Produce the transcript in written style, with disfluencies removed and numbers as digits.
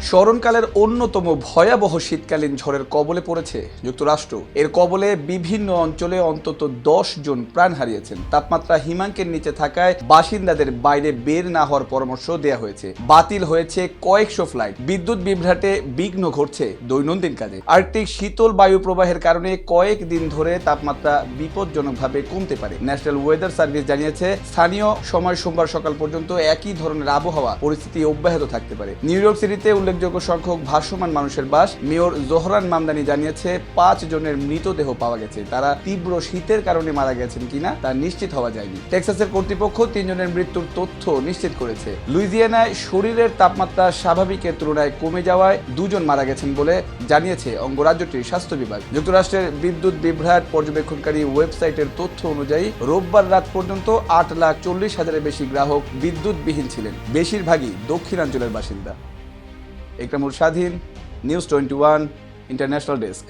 স্মরণকালের অন্যতম ভয়াবহ শীতকালীন ঝড়ের কবলে পড়েছে যুক্তরাষ্ট্র। এর কবলে বিভিন্ন অঞ্চলে অন্তত 10 জন প্রাণ হারিয়েছেন। তাপমাত্রা হিমাঙ্কের নিচে থাকায় বাসিন্দাদের বাইরে বের না হওয়ার পরামর্শ দেওয়া হয়েছে। বাতিল হয়েছে কয়েকশো ফ্লাইট। বিদ্যুৎ বিভ্রাটে বিঘ্ন ঘটছে দৈনন্দিন কাজে। আর্কটিক শীতল বায়ু প্রবাহের কারণে কয়েকদিন ধরে তাপমাত্রা বিপজ্জনকভাবে কমতে পারে। ন্যাশনাল ওয়েদার সার্ভিস জানিয়েছে, স্থানীয় সময় সোমবার সকাল পর্যন্ত একই ধরনের আবহাওয়া পরিস্থিতি অব্যাহত থাকতে পারে। নিউ ইয়র্ক সিটিতে উল্লেখযোগ্য সংখ্যক ভাসমান মানুষের বাস। মেয়র জোহরান মামদানি জানিয়েছে, 5 জনের মৃতদেহ পাওয়া গেছে। তারা তীব্র শীতের কারণে মারা গেছেন কিনা তা নিশ্চিত হওয়া যায়নি। টেক্সাসের কর্তৃপক্ষ 3 জনের মৃত্যুর তথ্য নিশ্চিত করেছে। লুইজিয়ানায় শরীরের তাপমাত্রা স্বাভাবিকের তুলনায় কমে যাওয়ায় 2 জন মারা গেছেন বলে জানিয়েছে অঙ্গরাজ্যটির স্বাস্থ্য বিভাগ। যুক্তরাষ্ট্রের বিদ্যুৎ বিভ্রাট পর্যবেক্ষণকারী ওয়েবসাইটের তথ্য অনুযায়ী রোববার রাত পর্যন্ত 8,40,000-এর বেশি গ্রাহক বিদ্যুৎবিহীন ছিলেন। বেশিরভাগই দক্ষিণাঞ্চলের বাসিন্দা। ইকরামুল স্বাধীন, নিউজ 21 ইন্টারন্যাশনাল ডেস্ক।